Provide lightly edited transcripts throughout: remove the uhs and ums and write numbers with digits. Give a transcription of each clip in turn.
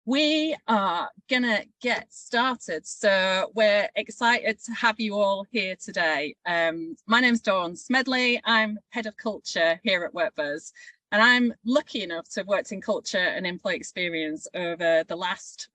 We are gonna get started, so we're excited to have you all here today. My name's Dawn Smedley. I'm Head of Culture here at WorkBuzz, and I'm lucky enough to have worked in culture and employee experience over the last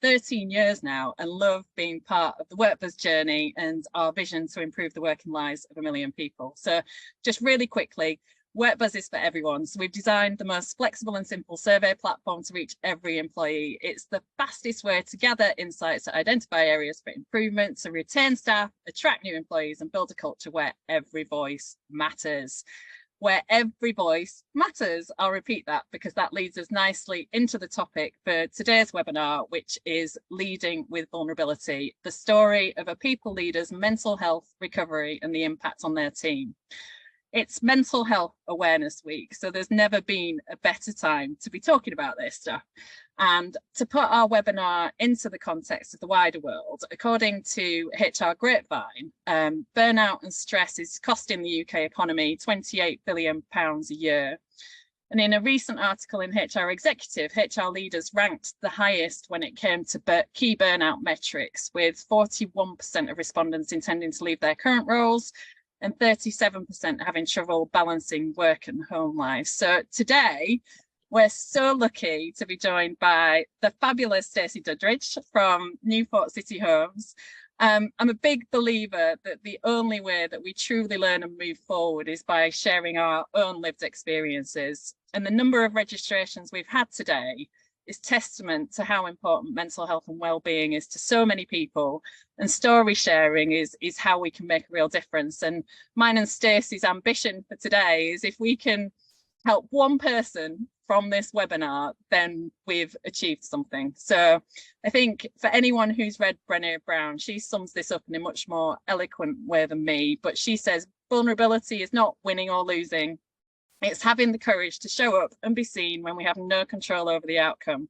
13 years now, and love being part of the WorkBuzz journey and our vision to improve the working lives of 1 million people. So just really quickly, WorkBuzz is for everyone. So we've designed the most flexible and simple survey platform to reach every employee. It's the fastest way to gather insights to identify areas for improvement, to retain staff, attract new employees, and build a culture where every voice matters. Where every voice matters. I'll repeat that because that leads us nicely into the topic for today's webinar, which is Leading with Vulnerability, the story of a people leader's mental health recovery and the impact on their team. It's Mental Health Awareness Week, so there's never been a better time to be talking about this stuff. And to put our webinar into the context of the wider world, according to HR Grapevine, burnout and stress is costing the UK economy £28 billion a year. And in a recent article in HR Executive, HR leaders ranked the highest when it came to key burnout metrics, with 41% of respondents intending to leave their current roles, and 37% having trouble balancing work and home life. So today, we're so lucky to be joined by the fabulous Stacey-Jayne Duddridge from Newport City Homes. I'm a big believer that the only way that we truly learn and move forward is by sharing our own lived experiences. And the number of registrations we've had today is testament to how important mental health and well-being is to so many people, and story sharing is how we can make a real difference. And mine and Stacey's ambition for today is if we can help one person from this webinar, then we've achieved something. So I think for anyone who's read Brené Brown, she sums this up in a much more eloquent way than me, but she says vulnerability is not winning or losing. It's having the courage to show up and be seen when we have no control over the outcome.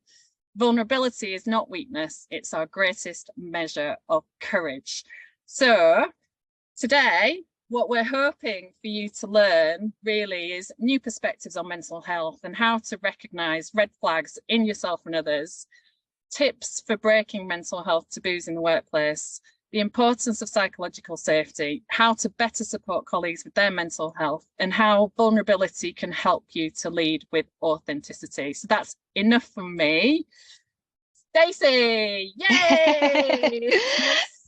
Vulnerability is not weakness, it's our greatest measure of courage. So today, what we're hoping for you to learn really is new perspectives on mental health and how to recognise red flags in yourself and others, tips for breaking mental health taboos in the workplace, the importance of psychological safety, how to better support colleagues with their mental health, and how vulnerability can help you to lead with authenticity. So that's enough from me. Stacey, yay!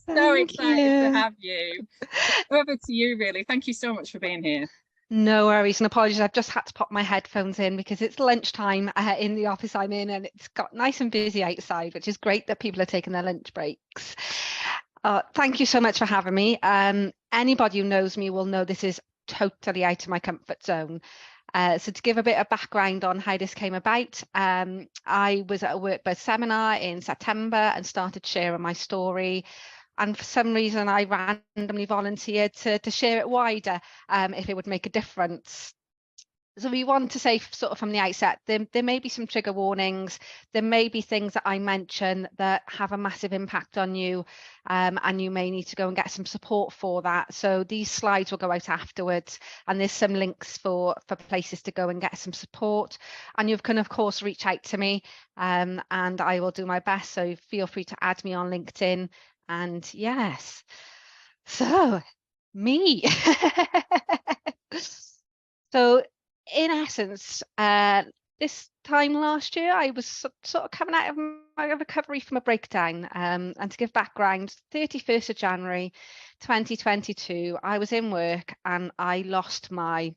So excited to have you. Over to you, really. Thank you so much for being here. No worries, and apologies, I've just had to pop my headphones in because it's lunchtime in the office I'm in, and it's got nice and busy outside, which is great that people are taking their lunch breaks. Thank you so much for having me. Anybody who knows me will know this is totally out of my comfort zone. So to give a bit of background on how this came about, I was at a WorkBuzz seminar in September and started sharing my story. And for some reason, I randomly volunteered to share it wider if it would make a difference. So we want to say sort of from the outset, there may be some trigger warnings, there may be things that I mention that have a massive impact on you, and you may need to go and get some support for that. So these slides will go out afterwards, and there's some links for places to go and get some support. And you can, of course, reach out to me, and I will do my best. So feel free to add me on LinkedIn. And yes, so me. So in essence, this time last year, I was sort of coming out of my recovery from a breakdown. And to give background, 31st of January 2022, I was in work and I lost my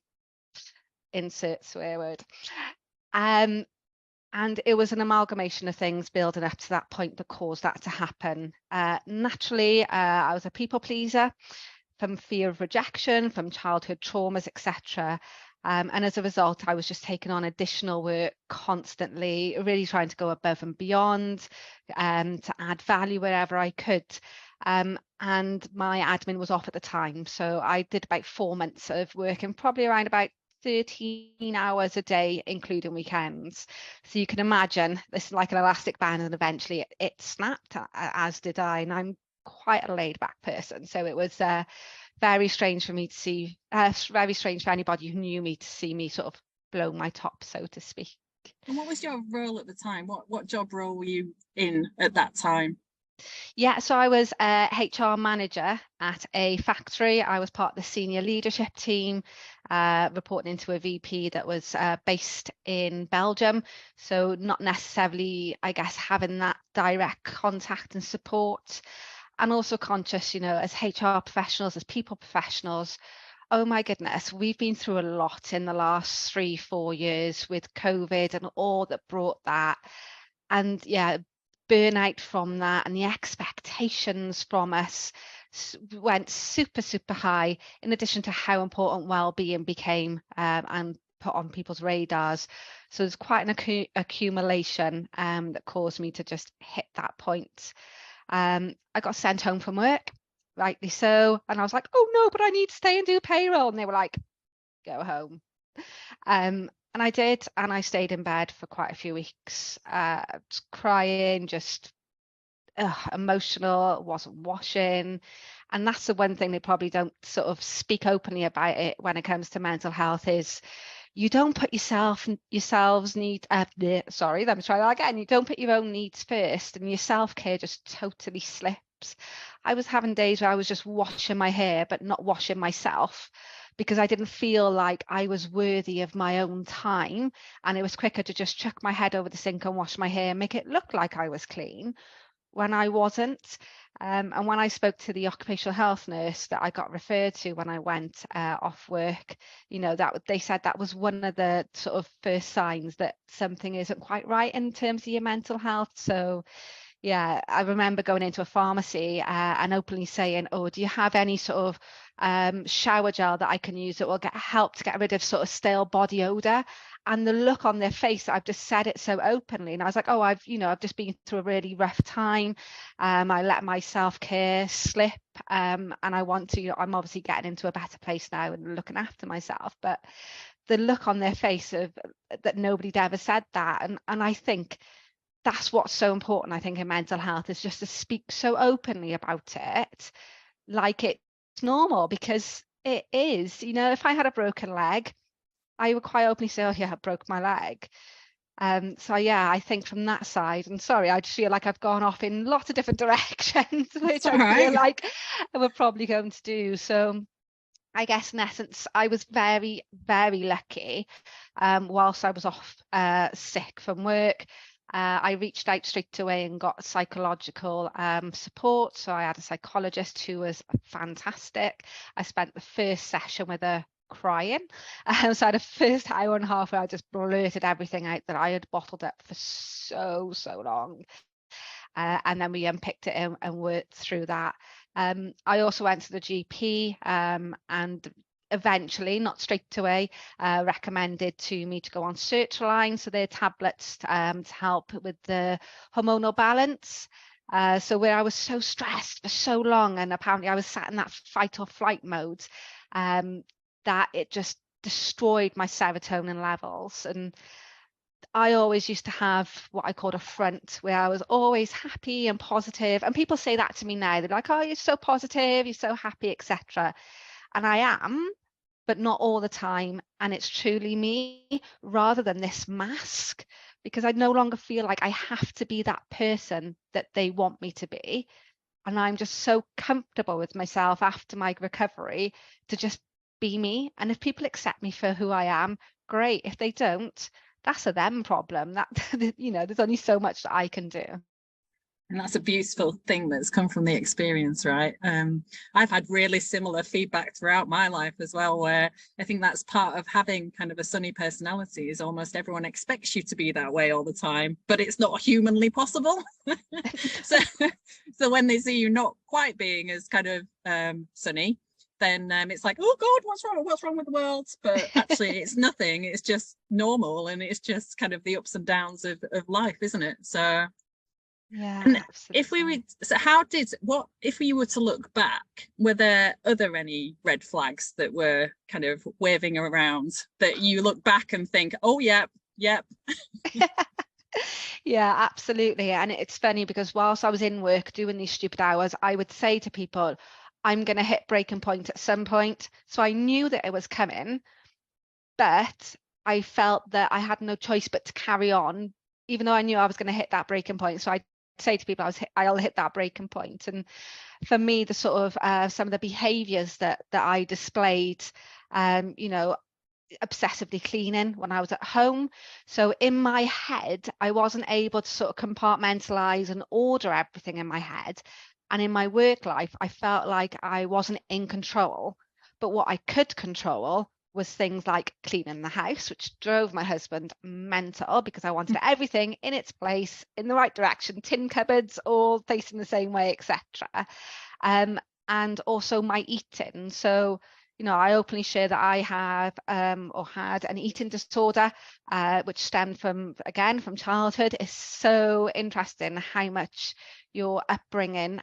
insert swear word. And it was an amalgamation of things building up to that point that caused that to happen. Naturally, I was a people pleaser from fear of rejection, from childhood traumas, etc. And as a result, I was just taking on additional work constantly, really trying to go above and beyond, to add value wherever I could. And my admin was off at the time. So I did about 4 months of working, probably around about 13 hours a day, including weekends. So you can imagine this is like an elastic band, and eventually it snapped, as did I. And I'm quite a laid back person. So it was very strange for me to see, very strange for anybody who knew me to see me sort of blow my top, so to speak. And what was your role at the time? What job role were you in at that time? Yeah, so I was a HR manager at a factory. I was part of the senior leadership team, reporting into a VP that was based in Belgium. So not necessarily, I guess, having that direct contact and support. And also conscious, as HR professionals, as people professionals, oh my goodness, we've been through a lot in the last 3-4 years with COVID and all that brought that. And yeah, burnout from that and the expectations from us went super, super high, in addition to how important well-being became and put on people's radars. So there's quite an accumulation that caused me to just hit that point. I got sent home from work, rightly so, and I was like, oh no, but I need to stay and do payroll, and they were like, go home. And I did, and I stayed in bed for quite a few weeks, just crying, just emotional, wasn't washing. And that's the one thing they probably don't sort of speak openly about it when it comes to mental health, is you don't put yourselves need sorry, let me try that again. You don't put your own needs first, and your self-care just totally slips. I was having days where I was just washing my hair but not washing myself, because I didn't feel like I was worthy of my own time, and it was quicker to just chuck my head over the sink and wash my hair and make it look like I was clean when I wasn't. And when I spoke to the occupational health nurse that I got referred to when I went off work, that they said that was one of the sort of first signs that something isn't quite right in terms of your mental health. So yeah, I remember going into a pharmacy and openly saying, oh, do you have any sort of shower gel that I can use that will help to get rid of sort of stale body odor? And the look on their face, I've just said it so openly. And I was like, oh, I've just been through a really rough time. I let my self-care slip, and I want to, I'm obviously getting into a better place now and looking after myself. But the look on their face of that nobody'd ever said that. And I think that's what's so important, I think, in mental health, is just to speak so openly about it like it's normal, because it is. If I had a broken leg, I would quite openly say, oh yeah, I broke my leg. So yeah, I think from that side, and sorry, I just feel like I've gone off in lots of different directions, which I feel like we're probably going to do. So I guess in essence, I was very, very lucky. Whilst I was off sick from work, I reached out straight away and got psychological support. So I had a psychologist who was fantastic. I spent the first session with her crying. So I had a first hour and a half where I just blurted everything out that I had bottled up for so long. And then we unpicked it and worked through that. I also went to the GP and eventually, not straight away, recommended to me to go on sertraline, so they're tablets to help with the hormonal balance. So where I was so stressed for so long, and apparently I was sat in that fight or flight mode, that it just destroyed my serotonin levels. And I always used to have what I called a front, where I was always happy and positive. And people say that to me now. They're like, oh, you're so positive, you're so happy, etc. And I am, but not all the time. And it's truly me rather than this mask, because I no longer feel like I have to be that person that they want me to be. And I'm just so comfortable with myself after my recovery to just be me. And if people accept me for who I am, great. If they don't, that's a them problem. That there's only so much that I can do. And that's a beautiful thing that's come from the experience, right? I've had really similar feedback throughout my life as well, where I think that's part of having kind of a sunny personality, is almost everyone expects you to be that way all the time, but it's not humanly possible. So when they see you not quite being as kind of sunny, then it's like, oh God, what's wrong with the world? But actually it's nothing, it's just normal, and it's just kind of the ups and downs of life, isn't it? So yeah, and absolutely. If you were to look back, were there any red flags that were kind of waving around that you look back and think, oh yep. Yeah, absolutely. And it's funny because whilst I was in work doing these stupid hours, I would say to people, I'm going to hit breaking point at some point. So I knew that it was coming, but I felt that I had no choice but to carry on, even though I knew I was going to hit that breaking point. So I say to people, I'll hit that breaking point. And for me, the sort of some of the behaviors that I displayed, you know, obsessively cleaning when I was at home. So in my head, I wasn't able to sort of compartmentalize and order everything in my head. And in my work life, I felt like I wasn't in control. But what I could control was things like cleaning the house, which drove my husband mental because I wanted everything in its place, in the right direction, tin cupboards all facing the same way, etc. And also my eating. So, you know, I openly share that I have or had an eating disorder, which stemmed from childhood. It's so interesting how much your upbringing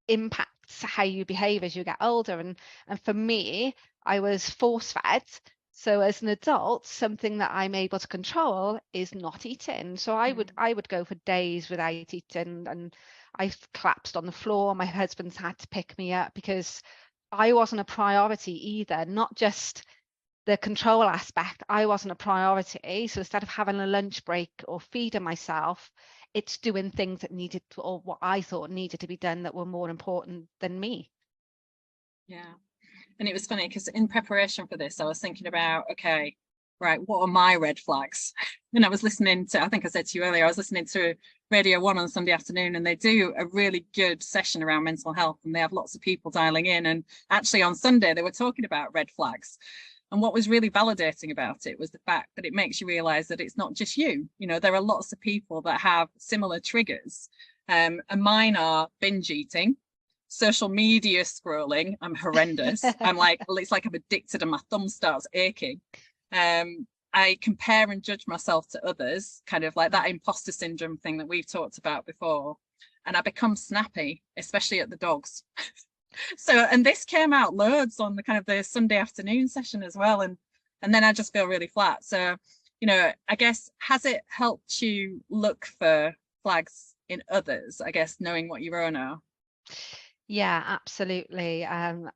impacts how you behave as you get older. And for me, I was force fed. So as an adult, something that I'm able to control is not eating. So I would go for days without eating, and I collapsed on the floor. My husband's had to pick me up because I wasn't a priority either, not just the control aspect. I wasn't a priority. So instead of having a lunch break or feeding myself, it's doing things that needed to, or what I thought needed to be done, that were more important than me. Yeah. And it was funny because in preparation for this, I was thinking about, okay, right, what are my red flags? And I was listening to, I think I said to you earlier, I was listening to Radio 1 on Sunday afternoon, and they do a really good session around mental health, and they have lots of people dialing in. And actually on Sunday, they were talking about red flags. And what was really validating about it was the fact that it makes you realize that it's not just you. You know, there are lots of people that have similar triggers. And mine are binge eating, social media scrolling. I'm horrendous. I'm like, well, it's like I'm addicted and my thumb starts aching. I compare and judge myself to others, kind of like that imposter syndrome thing that we've talked about before. And I become snappy, especially at the dogs. So, and this came out loads on the kind of the Sunday afternoon session as well. And then I just feel really flat. So, you know, I guess, has it helped you look for flags in others, I guess, knowing what your own are? Yeah, absolutely. And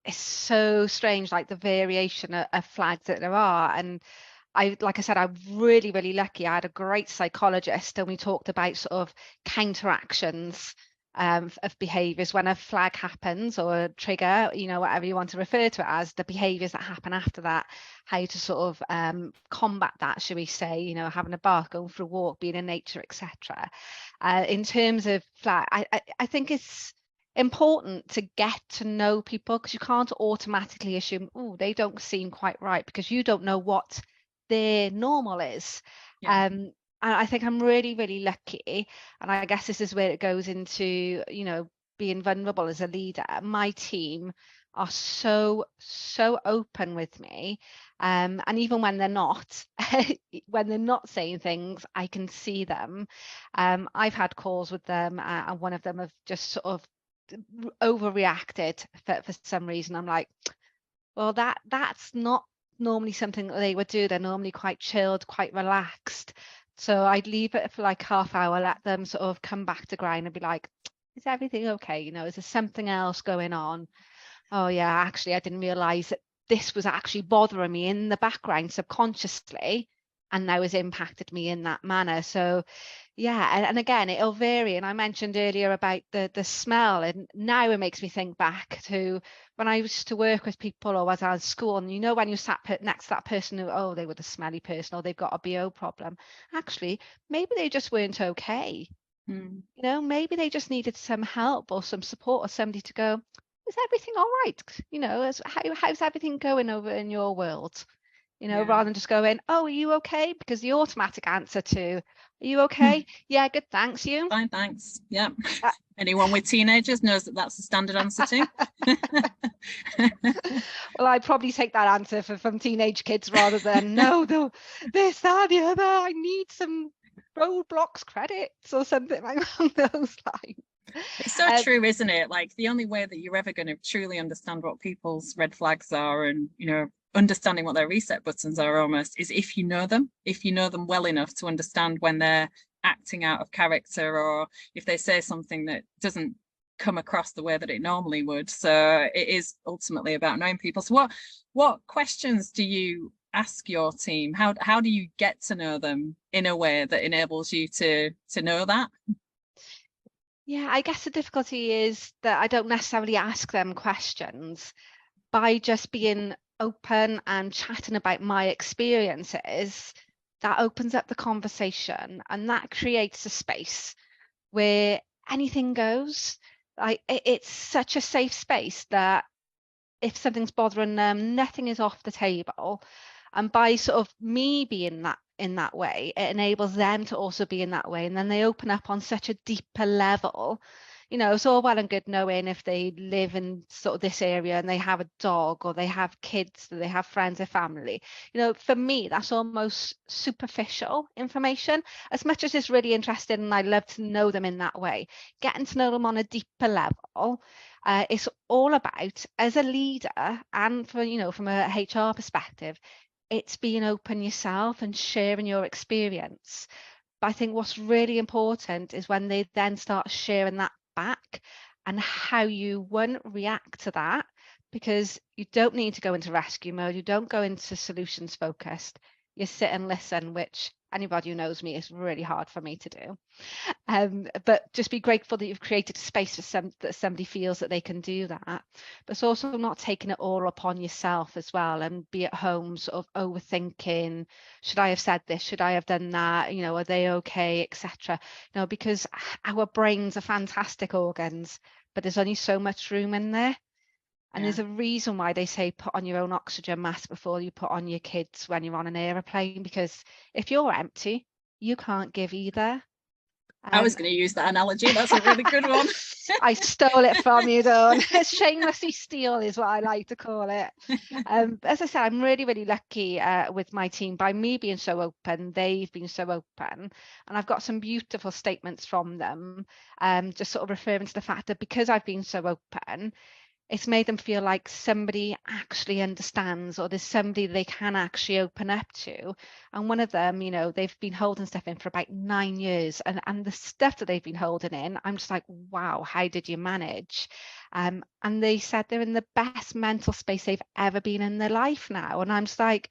it's so strange, like the variation of flags that there are. And like I said, I'm really, really lucky. I had a great psychologist, and we talked about sort of counteractions of behaviors when a flag happens, or a trigger, you know, whatever you want to refer to it as, the behaviors that happen after that, how to sort of combat that, should we say, you know, having a bath, going for a walk, being in nature, etc. In terms of flag, I think it's important to get to know people, because you can't automatically assume, oh, they don't seem quite right, because you don't know what their normal is. Yeah. And I think I'm really, really lucky. And I guess this is where it goes into, you know, being vulnerable as a leader. My team are so open with me. And even when they're not, when they're not saying things, I can see them. I've had calls with them, and one of them have just sort of overreacted for some reason. I'm like, well, that's not normally something that they would do. They're normally quite chilled, quite relaxed. So I'd leave it for like half hour, let them sort of come back to grind and be like, is everything okay? You know, is there something else going on? Oh yeah, actually, I didn't realize that this was actually bothering me in the background subconsciously, and now has impacted me in that manner. So yeah, and again, it'll vary. And I mentioned earlier about the smell, and now it makes me think back to when I used to work with people, or was at school, and you know, when you sat next to that person who, oh, they were the smelly person, or they've got a BO problem. Actually, maybe they just weren't okay. You know, maybe they just needed some help or some support, or somebody to go, is everything all right? You know, how's everything going over in your world? You know, rather than just going, oh, are you okay? Because the automatic answer to, are you okay? Yeah, good, thanks. You? Fine, thanks. Yeah. Anyone with teenagers knows that that's the standard answer too. Well, I'd probably take that answer from teenage kids rather than, no, this, that, the other, I need some Roblox credits or something like those lines. It's so true, isn't it? Like, the only way that you're ever going to truly understand what people's red flags are, and, you know, understanding what their reset buttons are almost, is if you know them well enough to understand when they're acting out of character, or if they say something that doesn't come across the way that it normally would. So it is ultimately about knowing people. So what questions do you ask your team? How do you get to know them in a way that enables you to know that? Yeah, I guess the difficulty is that I don't necessarily ask them questions. By just being open and chatting about my experiences, that opens up the conversation and that creates a space where anything goes. Like it's such a safe space that if something's bothering them, nothing is off the table. And by sort of me being that in that way, it enables them to also be in that way. And then they open up on such a deeper level. You know, it's all well and good knowing if they live in sort of this area and they have a dog or they have kids, or they have friends or family. You know, for me, that's almost superficial information. As much as it's really interesting and I love to know them in that way, getting to know them on a deeper level. It's all about, as a leader and for, you know, from a HR perspective, it's being open yourself and sharing your experience. But I think what's really important is when they then start sharing that back and how you won't react to that, because you don't need to go into rescue mode. You don't go into solutions focused. You sit and listen, which anybody who knows me is really hard for me to do. But just be grateful that you've created a space for that somebody feels that they can do that. But it's also not taking it all upon yourself as well, and be at home sort of overthinking, should I have said this, should I have done that, you know, are they okay, etc. You know, because our brains are fantastic organs, but there's only so much room in there. And there's a reason why they say put on your own oxygen mask before you put on your kids when you're on an aeroplane, because if you're empty, you can't give either. I was going to use that analogy. That's a really good one. I stole it from you, Dawn. Shamelessly steal is what I like to call it. As I said, I'm really, really lucky with my team. By me being so open, they've been so open. And I've got some beautiful statements from them, just sort of referring to the fact that because I've been so open, it's made them feel like somebody actually understands, or there's somebody they can actually open up to. And one of them, you know, they've been holding stuff in for about 9 years, and the stuff that they've been holding in, I'm just like, wow, how did you manage? And they said they're in the best mental space they've ever been in their life now. And I'm just like,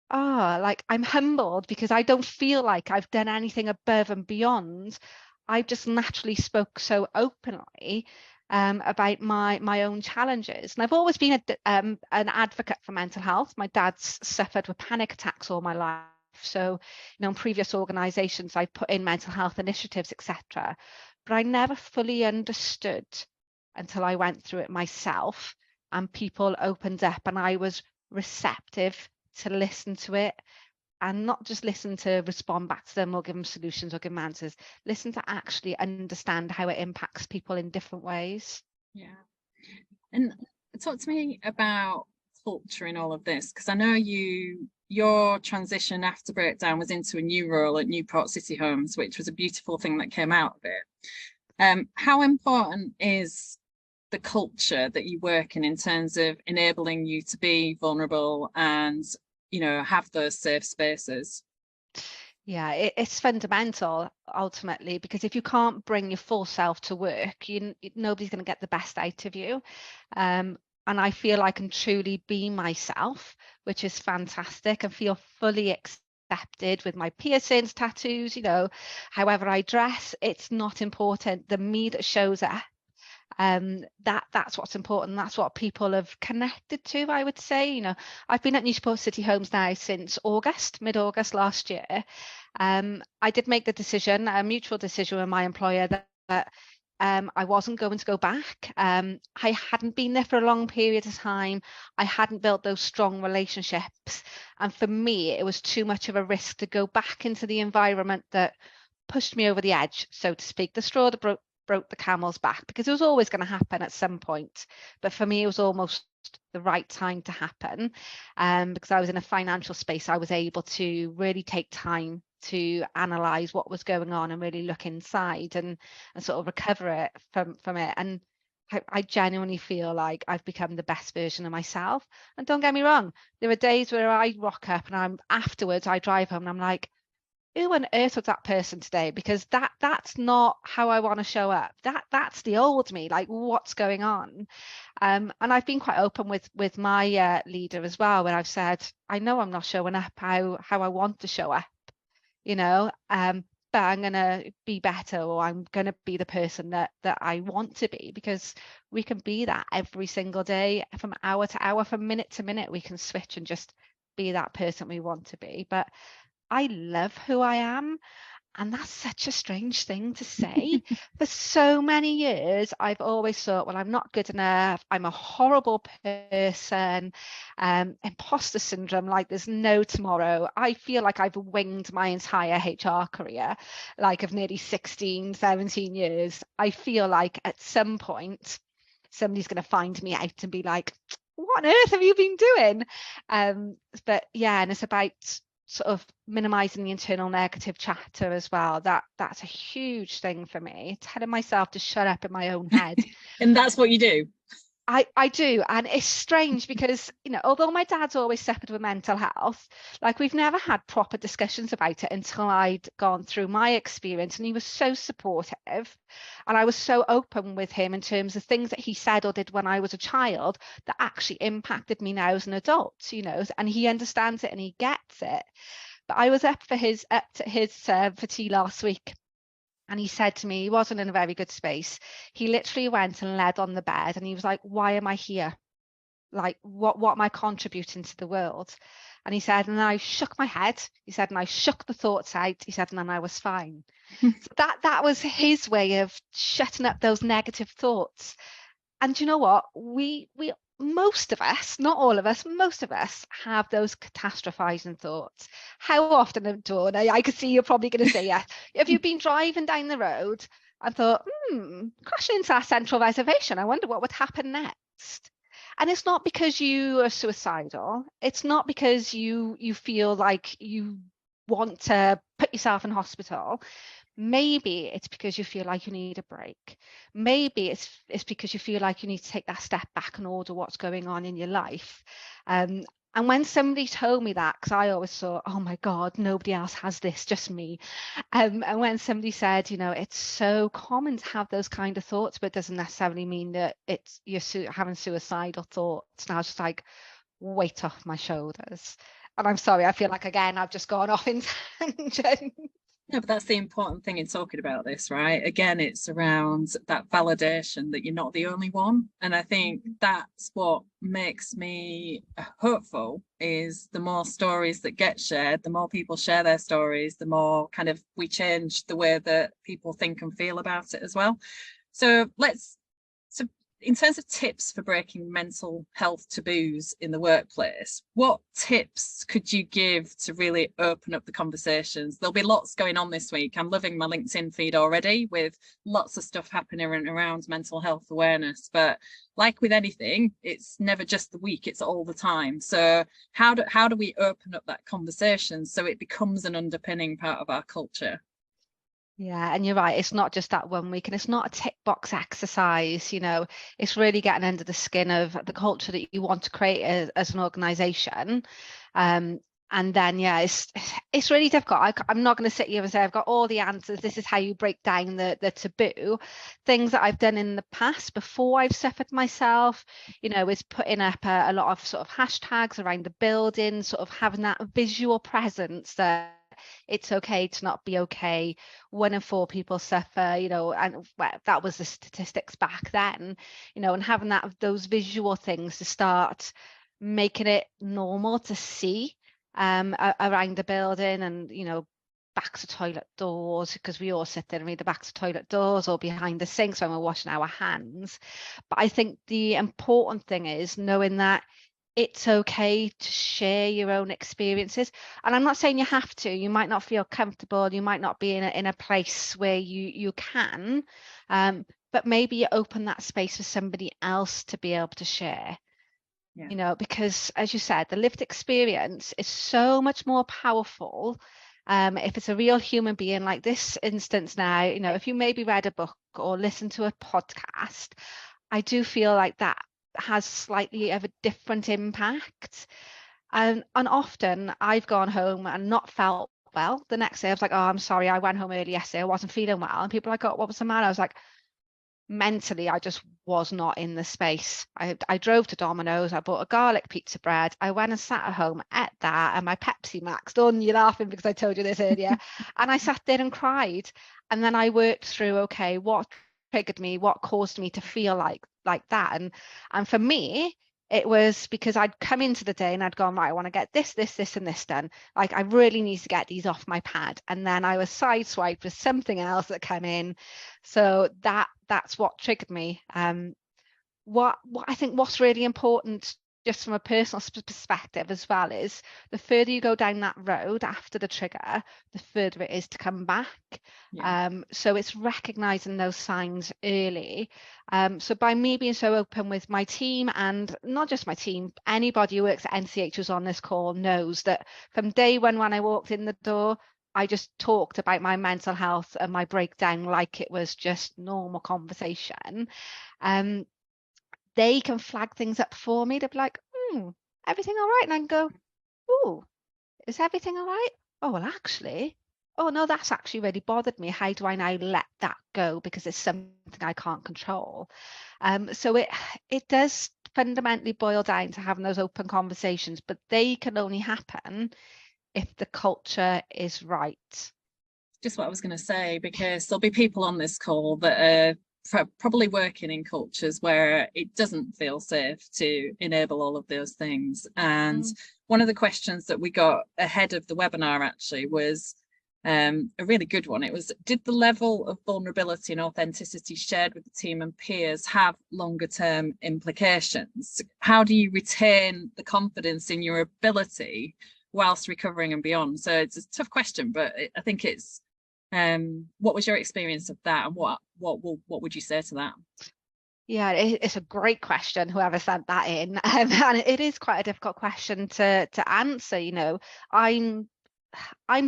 like I'm humbled because I don't feel like I've done anything above and beyond. I've just naturally spoke so openly about my own challenges. And I've always been an advocate for mental health. My dad's suffered with panic attacks all my life. So, you know, in previous organisations, I put in mental health initiatives, etc. But I never fully understood until I went through it myself and people opened up and I was receptive to listen to it. And not just listen to respond back to them or give them solutions or give them answers, listen to actually understand how it impacts people in different ways. Yeah. And talk to me about culture in all of this, because I know your transition after breakdown was into a new role at Newport City Homes, which was a beautiful thing that came out of it. How important is the culture that you work in terms of enabling you to be vulnerable and, you know, have those safe spaces? Yeah, it's fundamental ultimately, because if you can't bring your full self to work, nobody's going to get the best out of you. And I feel I can truly be myself, which is fantastic, and feel fully accepted with my piercings, tattoos, you know, however I dress. It's not important. The me that shows up, that's what's important. That's what people have connected to, I would say. You know, I've been at Newport City Homes now since mid-August last year. I did make the decision, a mutual decision with my employer, that I wasn't going to go back. I hadn't been there for a long period of time. I hadn't built those strong relationships. And for me, it was too much of a risk to go back into the environment that pushed me over the edge, so to speak. The straw that broke the camel's back, because it was always going to happen at some point. But for me, it was almost the right time to happen, because I was in a financial space. I was able to really take time to analyze what was going on and really look inside and sort of recover it from it. And I genuinely feel like I've become the best version of myself. And don't get me wrong, there are days where I rock up and afterwards I drive home and I'm like, who on earth was that person today? Because that's not how I want to show up. That's the old me. Like, what's going on? And I've been quite open with my leader as well, when I've said, I know I'm not showing up how I want to show up, but I'm going to be better, or I'm going to be the person that I want to be, because we can be that every single day, from hour to hour, from minute to minute. We can switch and just be that person we want to be. But I love who I am. And that's such a strange thing to say. For so many years, I've always thought, well, I'm not good enough. I'm a horrible person. Imposter syndrome, like there's no tomorrow. I feel like I've winged my entire HR career, like of nearly 16, 17 years. I feel like at some point, somebody's going to find me out and be like, what on earth have you been doing? But yeah, and it's about sort of minimizing the internal negative chatter as well. That's a huge thing for me, telling myself to shut up in my own head. And that's what you do. I do, and it's strange because, although my dad's always suffered with mental health, like we've never had proper discussions about it until I'd gone through my experience, and he was so supportive, and I was so open with him in terms of things that he said or did when I was a child that actually impacted me now as an adult, and he understands it and he gets it. But I was up to his for tea last week, and he said to me, he wasn't in a very good space. He literally went and laid on the bed, and he was like, why am I here? Like, what am I contributing to the world? And he said, and I shook my head. He said, and I shook the thoughts out. He said, and then I was fine. So that was his way of shutting up those negative thoughts. And you know what? We most of us, not all of us, most of us have those catastrophizing thoughts. How often, Dawn? I could see you're probably going to say yes. Have you been driving down the road and thought, crashing into that central reservation, I wonder what would happen next? And it's not because you are suicidal. It's not because you feel like you want to put yourself in hospital. Maybe it's because you feel like you need a break. Maybe it's because you feel like you need to take that step back and order what's going on in your life. And when somebody told me that, because I always thought, oh my God, nobody else has this, just me. And when somebody said, it's so common to have those kind of thoughts, but it doesn't necessarily mean that you're having suicidal thoughts. And I was just like, weight off my shoulders. And I'm sorry, I feel like, again, I've just gone off in tangent. No, but that's the important thing in talking about this, right? Again, it's around that validation that you're not the only one. And I think that's what makes me hopeful, is the more stories that get shared, the more people share their stories, the more kind of we change the way that people think and feel about it as well. So in terms of tips for breaking mental health taboos in the workplace, what tips could you give to really open up the conversations? There'll be lots going on this week. I'm loving my LinkedIn feed already, with lots of stuff happening around mental health awareness. But like with anything, it's never just the week, it's all the time. So how do we open up that conversation so it becomes an underpinning part of our culture? Yeah, and you're right. It's not just that 1 week, and it's not a tick box exercise. It's really getting under the skin of the culture that you want to create as an organization. And then, yeah, it's really difficult. I'm not going to sit here and say I've got all the answers. This is how you break down the taboo. Things that I've done in the past before I've suffered myself, is putting up a lot of sort of hashtags around the building, sort of having that visual presence that it's okay to not be okay. 1 in 4 people suffer, and that was the statistics back then, and having those visual things to start making it normal to see around the building, and backs of toilet doors, because we all sit there and read the backs of toilet doors, or behind the sinks when we're washing our hands. But I think the important thing is knowing that it's okay to share your own experiences. And I'm not saying you have to. You might not feel comfortable. You might not be in a place where you can, but maybe you open that space for somebody else to be able to share. Yeah. Because as you said, the lived experience is so much more powerful if it's a real human being. Like this instance now, if you maybe read a book or listened to a podcast, I do feel like that has slightly of a different impact. And often I've gone home and not felt well. The next day I was like, oh, I'm sorry, I went home early yesterday, I wasn't feeling well. And people were like, oh, what was the matter? I was like, mentally, I just was not in the space. I drove to Domino's, I bought a garlic pizza bread, I went and sat at home, ate that, and my Pepsi Max. Dawn, you're laughing because I told you this earlier. And I sat there and cried. And then I worked through, okay, what triggered me, what caused me to feel like that. And for me, it was because I'd come into the day and I'd gone, right, I want to get this, and this done. Like, I really need to get these off my pad. And then I was sideswiped with something else that came in. So that's what triggered me. What I think what's really important, just from a personal perspective as well, is the further you go down that road after the trigger, the further it is to come back. Yeah. So it's recognizing those signs early. So by me being so open with my team, and not just my team, anybody who works at NCH who's on this call knows that from day one, when I walked in the door, I just talked about my mental health and my breakdown like it was just normal conversation. They can flag things up for me. They'll be like, everything all right? And I can go, oh, is everything all right? Oh, well, actually, oh, no, that's actually really bothered me. How do I now let that go? Because it's something I can't control. So it does fundamentally boil down to having those open conversations, but they can only happen if the culture is right. Just what I was going to say, because there'll be people on this call that are probably working in cultures where it doesn't feel safe to enable all of those things. And one of the questions that we got ahead of the webinar actually was a really good one. It was, did the level of vulnerability and authenticity shared with the team and peers have longer term implications? How do you retain the confidence in your ability whilst recovering and beyond? So it's a tough question, but I think it's what was your experience of that, and what would you say to that? Yeah, it's a great question, whoever sent that in. And it is quite a difficult question to answer. You know, I'm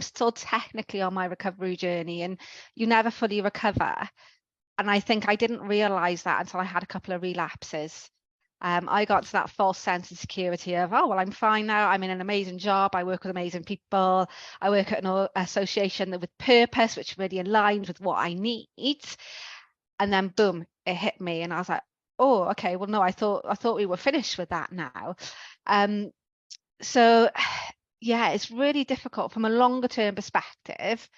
still technically on my recovery journey, and you never fully recover. And I think I didn't realize that until I had a couple of relapses. I got to that false sense of security of, oh, well, I'm fine now. I'm in an amazing job. I work with amazing people. I work at an association with purpose, which really aligned with what I need. And then, boom, it hit me. And I was like, oh, okay, well, no, I thought we were finished with that now. So, yeah, it's really difficult from a longer term perspective.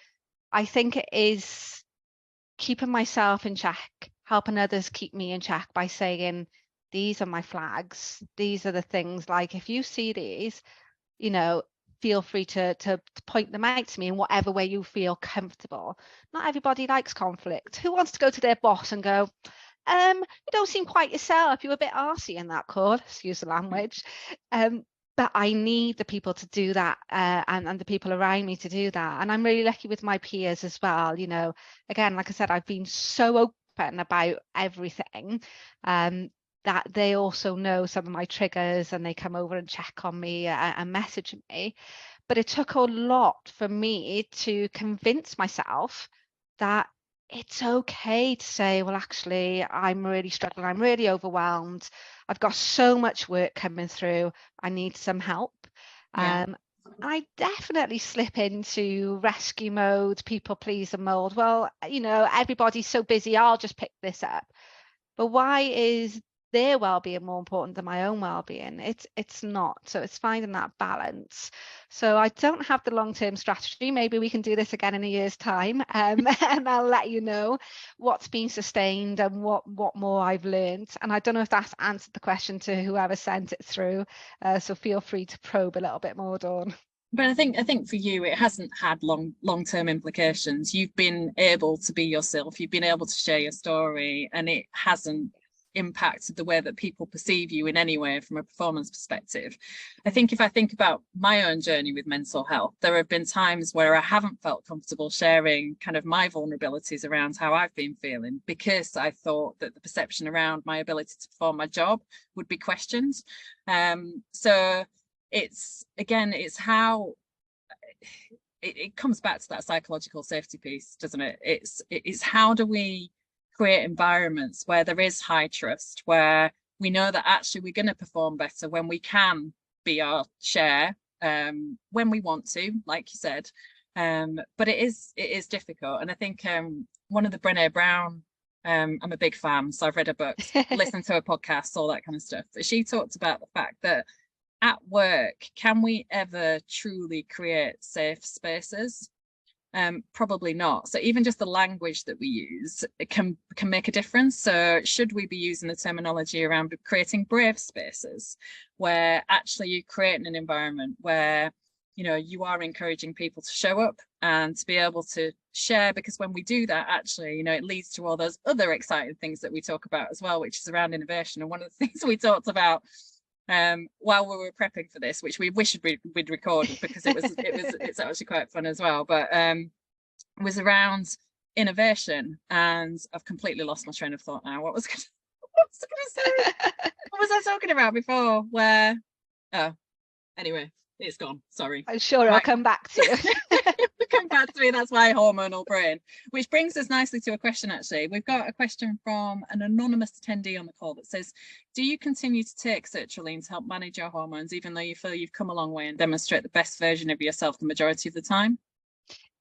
I think it is keeping myself in check, helping others keep me in check by saying, these are my flags. These are the things, like, if you see these, you know, feel free to point them out to me in whatever way you feel comfortable. Not everybody likes conflict. Who wants to go to their boss and go, you don't seem quite yourself, you're a bit arsey in that call, excuse the language. But I need the people to do that, and the people around me to do that. And I'm really lucky with my peers as well. You know, again, like I said, I've been so open about everything, that they also know some of my triggers, and they come over and check on me and message me. But it took a lot for me to convince myself that it's okay to say, well, actually, I'm really struggling. I'm really overwhelmed. I've got so much work coming through. I need some help. Yeah. I definitely slip into rescue mode, people pleaser mode. Well, you know, everybody's so busy, I'll just pick this up. But why is their well-being more important than my own well-being? It's not. So it's finding that balance. So I don't have the long-term strategy. Maybe we can do this again in a year's time, and I'll let you know what's been sustained and what more I've learned. And I don't know if that's answered the question to whoever sent it through, so feel free to probe a little bit more, Dawn. But I think for you, it hasn't had long-term implications. You've been able to be yourself. You've been able to share your story, and it hasn't impacted the way that people perceive you in any way from a performance perspective. I think if I think about my own journey with mental health, there have been times where I haven't felt comfortable sharing kind of my vulnerabilities around how I've been feeling, because I thought that the perception around my ability to perform my job would be questioned. So it's how it comes back to that psychological safety piece, doesn't it? It's how do we create environments where there is high trust, where we know that actually we're going to perform better when we can be our share, when we want to, like you said, But it is difficult. And I think one of the Brené Brown, I'm a big fan, so I've read her books, listened to her podcasts, all that kind of stuff. But she talked about the fact that at work, can we ever truly create safe spaces? Probably not. So even just the language that we use, it can make a difference. So should we be using the terminology around creating brave spaces, where actually you're creating an environment where, you know, you are encouraging people to show up and to be able to share, because when we do that, actually, you know, it leads to all those other exciting things that we talk about as well, which is around innovation. And one of the things we talked about while we were prepping for this, which we wish we'd recorded, because it's actually quite fun as well, but was around innovation. And I've completely lost my train of thought now. What was I gonna say? What was I talking about before? Anyway, it's gone. Sorry. I'm sure I'll come back to you. Come back to me. That's my hormonal brain. Which brings us nicely to a question, actually. We've got a question from an anonymous attendee on the call that says, do you continue to take sertraline to help manage your hormones, even though you feel you've come a long way and demonstrate the best version of yourself the majority of the time?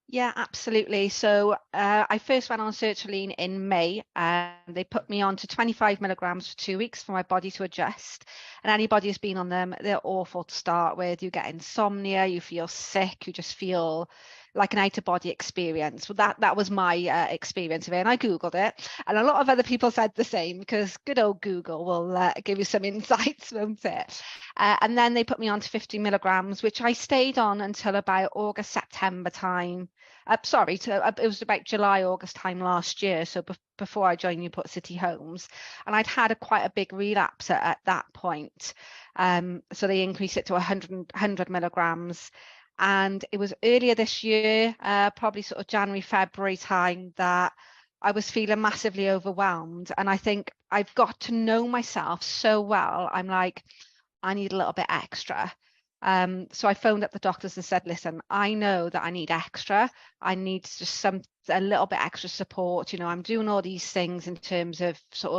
Yeah, absolutely. So I first went on sertraline in May, and they put me on to 25 milligrams for 2 weeks for my body to adjust. And anybody who's been on them, they're awful to start with. You get insomnia, you feel sick, you just feel like an out-of-body experience. Well, that was my experience of it, and I Googled it. And a lot of other people said the same, because good old Google will give you some insights, won't it? And then they put me on to 50 milligrams, which I stayed on until about August, September time. It was about July, August time last year, so before I joined Newport City Homes, and I'd had quite a big relapse at that point. So they increased it to 100 milligrams, and it was earlier this year, probably sort of January, February time, that I was feeling massively overwhelmed. And I think I've got to know myself so well. I'm like, I need a little bit extra. So I phoned up the doctors and said, listen, I know that I need extra. I need just a little bit extra support. You know, I'm doing all these things in terms of sort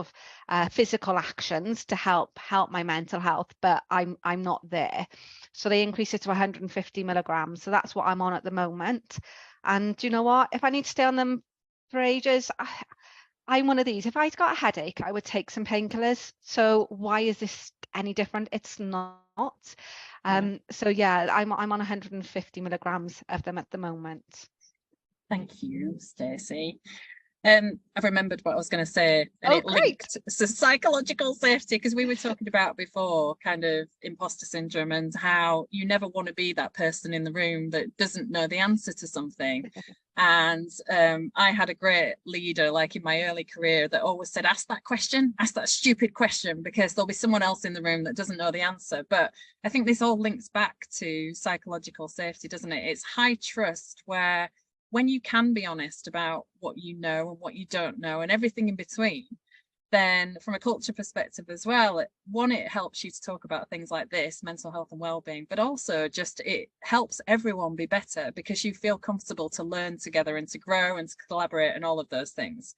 of physical actions to help my mental health, but I'm not there. So they increased it to 150 milligrams. So that's what I'm on at the moment. And you know what? If I need to stay on them for ages, I'm one of these. If I'd got a headache, I would take some painkillers. So why is this any different? It's not. So yeah, I'm on 150 milligrams of them at the moment. Thank you, Stacey. I've remembered what I was going to say, and it linked to psychological safety, because we were talking about before kind of imposter syndrome and how you never want to be that person in the room that doesn't know the answer to something. And I had a great leader, like in my early career, that always said, ask that stupid question, because there'll be someone else in the room that doesn't know the answer. But I think this all links back to psychological safety, doesn't it? It's high trust, where when you can be honest about what you know and what you don't know and everything in between, then from a culture perspective as well, it helps you to talk about things like this, mental health and well-being, but also just it helps everyone be better, because you feel comfortable to learn together and to grow and to collaborate and all of those things.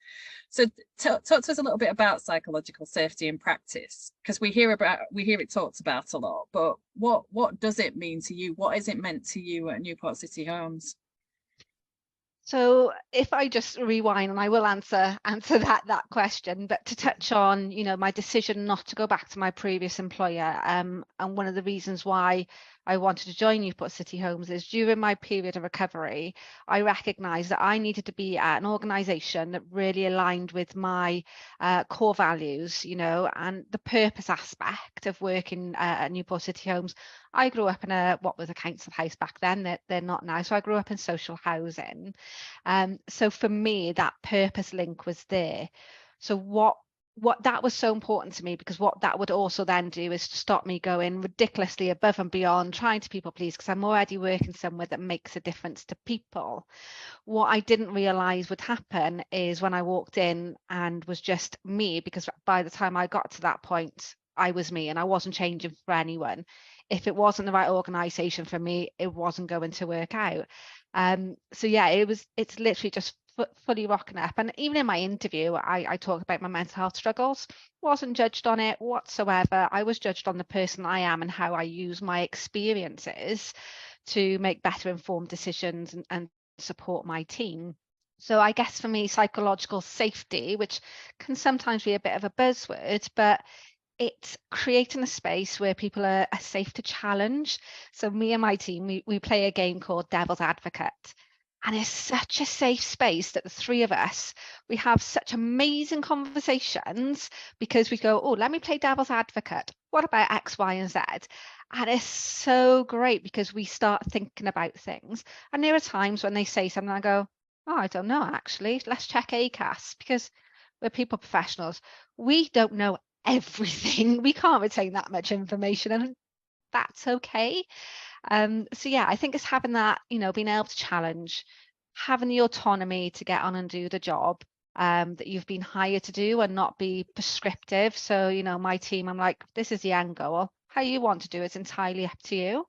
So talk to us a little bit about psychological safety in practice, because we hear it talked about a lot, but what does it mean to you? What is it meant to you at Newport City Homes? So if I just rewind, and I will answer that question, but to touch on, you know, my decision not to go back to my previous employer, and one of the reasons why I wanted to join Newport City Homes is during my period of recovery, I recognised that I needed to be at an organisation that really aligned with my core values, you know, and the purpose aspect of working at Newport City Homes. I grew up in what was a council house back then, they're not now. So I grew up in social housing. So for me, that purpose link was there. So what that was so important to me, because what that would also then do is to stop me going ridiculously above and beyond trying to people please, because I'm already working somewhere that makes a difference to people. What I didn't realize would happen is when I walked in and was just me, because by the time I got to that point, I was me and I wasn't changing for anyone. If it wasn't the right organization for me, it wasn't going to work out. So yeah, it's literally just fully rocking up. And even in my interview, I talk about my mental health struggles. Wasn't judged on it whatsoever. I was judged on the person I am and how I use my experiences to make better informed decisions and support my team. So I guess for me, psychological safety, which can sometimes be a bit of a buzzword, but it's creating a space where people are safe to challenge. So me and my team, we play a game called Devil's Advocate. And it's such a safe space that the three of us, we have such amazing conversations because we go, oh, let me play devil's advocate. What about X, Y, and Z? And it's so great because we start thinking about things. And there are times when they say something, I go, oh, I don't know, actually. Let's check ACAS because we're people professionals. We don't know everything. We can't retain that much information, and that's okay. So yeah, I think it's having that, being able to challenge, having the autonomy to get on and do the job that you've been hired to do and not be prescriptive. So, my team, I'm like, this is the end goal. How you want to do it's entirely up to you.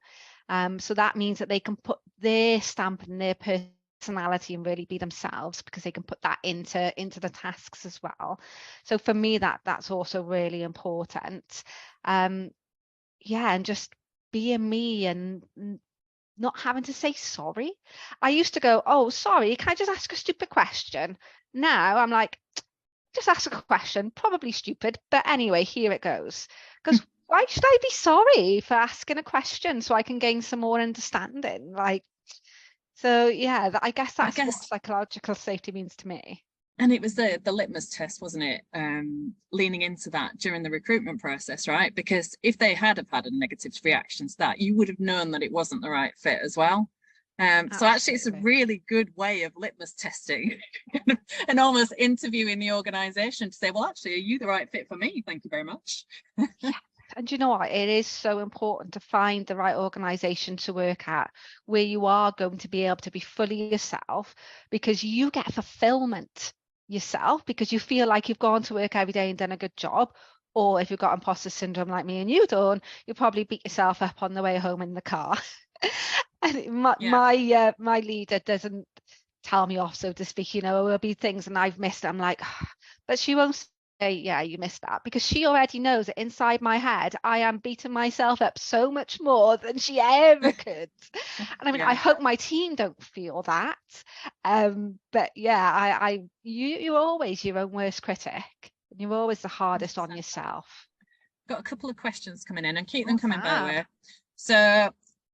So that means that they can put their stamp and their personality and really be themselves because they can put that into the tasks as well. So for me, that's also really important. And just being me and not having to say sorry. I used to go, oh, sorry, can I just ask a stupid question? Now I'm like, just ask a question, probably stupid, but anyway, here it goes. Because why should I be sorry for asking a question so I can gain some more understanding? So yeah, I guess that's what psychological safety means to me. And it was the litmus test, wasn't it? Leaning into that during the recruitment process, right? Because if they had have had a negative reaction to that, you would have known that it wasn't the right fit as well. So actually, it's a really good way of litmus testing and almost interviewing the organisation to say, well, actually, are you the right fit for me? Thank you very much. Yeah. And you know what? It is so important to find the right organisation to work at where you are going to be able to be fully yourself, because you get fulfillment yourself because you feel like you've gone to work every day and done a good job. Or if you've got imposter syndrome like me and you, Dawn, you'll probably beat yourself up on the way home in the car. And my leader doesn't tell me off, so to speak. There'll be things and I've missed it. I'm like, oh. But she won't say, yeah, you missed that, because she already knows that inside my head I am beating myself up so much more than she ever could. And I mean, I hope my team don't feel that. But yeah, you're always your own worst critic, and you're always the hardest on yourself. Got a couple of questions coming in, and keep them coming, by the way. So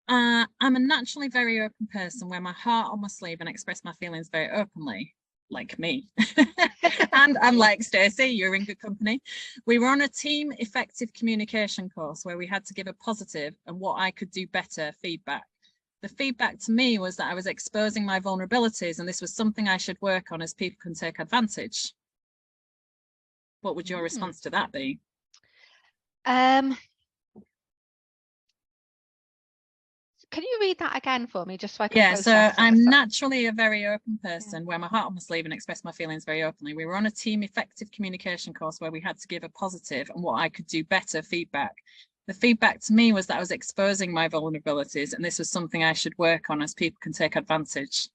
I'm a naturally very open person, wear my heart on my sleeve and express my feelings very openly, like me. And I'm like, Stacey, you're in good company. We were on a team effective communication course where we had to give a positive and what I could do better feedback. The feedback to me was that I was exposing my vulnerabilities and this was something I should work on as people can take advantage. What would your response to that be? Can you read that again for me, just so I can process so I'm naturally a very open person, wear my heart on my sleeve and express my feelings very openly. We were on a team effective communication course where we had to give a positive and what I could do better feedback. The feedback to me was that I was exposing my vulnerabilities and this was something I should work on as people can take advantage.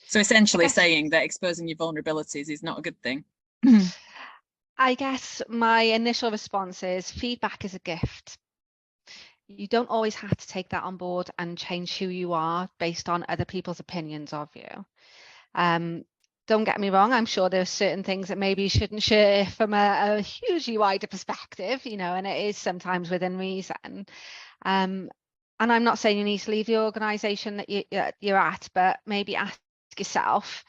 So essentially saying that exposing your vulnerabilities is not a good thing. I guess my initial response is feedback is a gift. You don't always have to take that on board and change who you are based on other people's opinions of you. Don't get me wrong, I'm sure there are certain things that maybe you shouldn't share from a hugely wider perspective, and it is sometimes within reason. And I'm not saying you need to leave the organisation that you're at, but maybe ask yourself,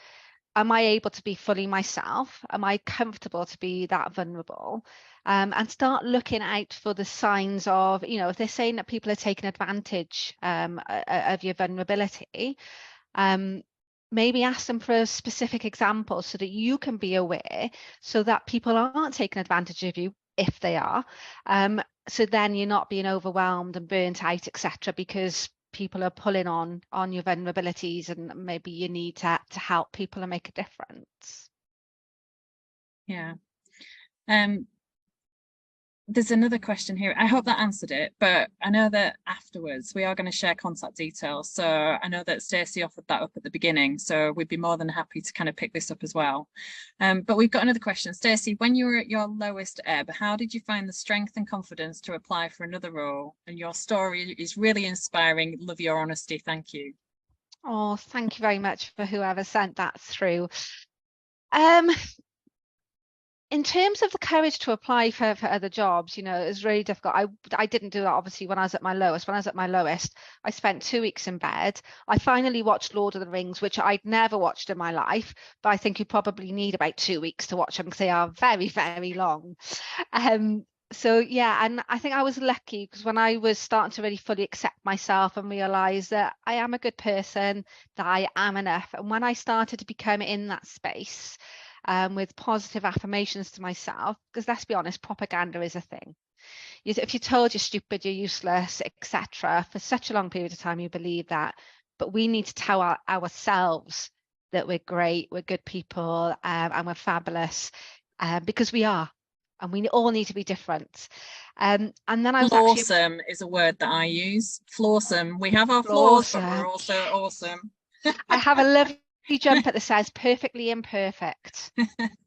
am I able to be fully myself? Am I comfortable to be that vulnerable? And start looking out for the signs of, if they're saying that people are taking advantage of your vulnerability, maybe ask them for a specific example so that you can be aware so that people aren't taking advantage of you if they are. So then you're not being overwhelmed and burnt out, etc., because people are pulling on your vulnerabilities and maybe you need to help people and make a difference. Yeah. There's another question here. I hope that answered it, but I know that afterwards we are going to share contact details. So I know that Stacey offered that up at the beginning, so we'd be more than happy to kind of pick this up as well. But we've got another question. Stacey, when you were at your lowest ebb, how did you find the strength and confidence to apply for another role? And your story is really inspiring. Love your honesty. Thank you. Oh, thank you very much for whoever sent that through. In terms of the courage to apply for other jobs, you know, it's really difficult. I didn't do that, obviously, when I was at my lowest. When I was at my lowest, I spent 2 weeks in bed. I finally watched Lord of the Rings, which I'd never watched in my life, but I think you probably need about 2 weeks to watch them because they are very, very long. So yeah, and I think I was lucky because when I was starting to really fully accept myself and realize that I am a good person, that I am enough, and when I started to become in that space, with positive affirmations to myself, because let's be honest, propaganda is a thing. If you're told you're stupid, you're useless, etc., for such a long period of time, you believe that. But we need to tell ourselves that we're great, we're good people, and we're fabulous, because we are, and we all need to be different. And then I was actually... Flawsome is a word that I use. Flawsome. We have our flaws, but we're also awesome. I have a lovely jumper that says perfectly imperfect.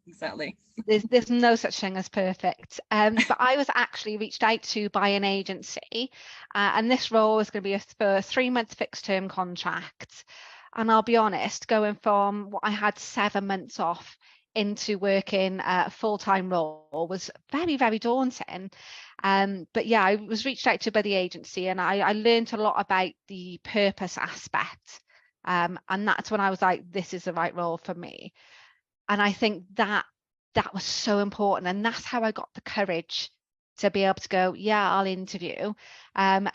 Exactly. There's no such thing as perfect. But I was actually reached out to by an agency, and this role is going to be for a 3-month fixed term contract. And I'll be honest, going from what I had 7 months off into working a full-time role was very, very daunting. But yeah, I was reached out to by the agency, and I learned a lot about the purpose aspect. And that's when I was like, this is the right role for me. And I think that was so important. And that's how I got the courage to be able to go, yeah, I'll interview. And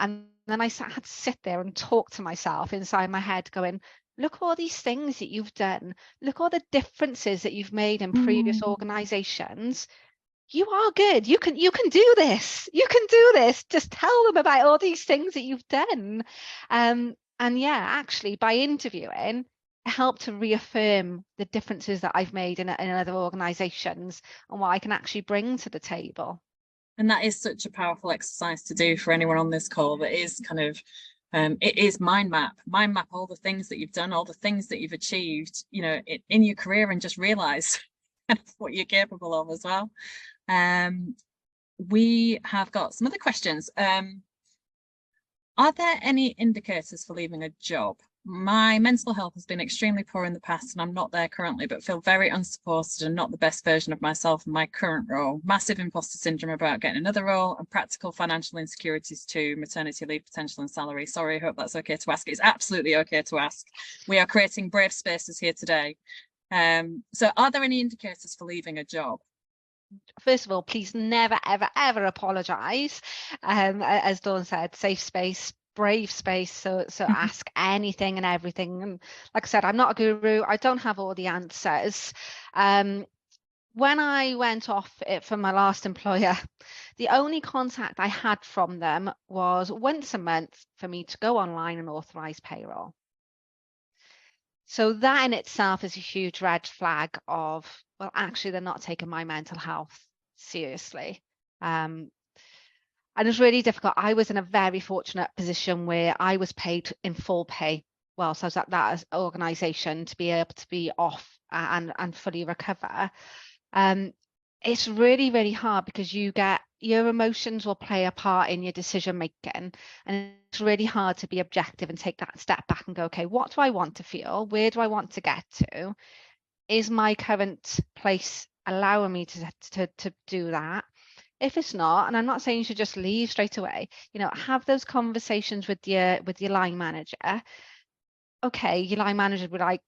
then I had to sit there and talk to myself inside my head going, look all these things that you've done. Look all the differences that you've made in previous organizations. You are good. You can do this. You can do this. Just tell them about all these things that you've done. And yeah, actually, by interviewing, it helped to reaffirm the differences that I've made in other organisations and what I can actually bring to the table. And that is such a powerful exercise to do for anyone on this call. That is kind of, it is mind map all the things that you've done, all the things that you've achieved, you know, in your career, and just realise what you're capable of as well. We have got some other questions. Are there any indicators for leaving a job? My mental health has been extremely poor in the past, and I'm not there currently, but feel very unsupported and not the best version of myself in my current role. Massive imposter syndrome about getting another role, and practical financial insecurities too, maternity leave potential and salary. Sorry, I hope that's okay to ask. It's absolutely okay to ask. We are creating brave spaces here today. So are there any indicators for leaving a job? First of all, please never, ever, ever apologise. As Dawn said, safe space, brave space. So ask anything and everything. And like I said, I'm not a guru. I don't have all the answers. When I went off from my last employer, the only contact I had from them was once a month for me to go online and authorise payroll. So that in itself is a huge red flag of, well, actually, they're not taking my mental health seriously. And it's really difficult. I was in a very fortunate position where I was paid in full pay whilst I was at that organisation to be able to be off and fully recover. It's really, really hard because your emotions will play a part in your decision making, and it's really hard to be objective and take that step back and go, okay, what do I want to feel? Where do I want to get to? Is my current place allowing me to do that? If it's not, and I'm not saying you should just leave straight away, you know, have those conversations with your line manager. Okay, your line manager would be like,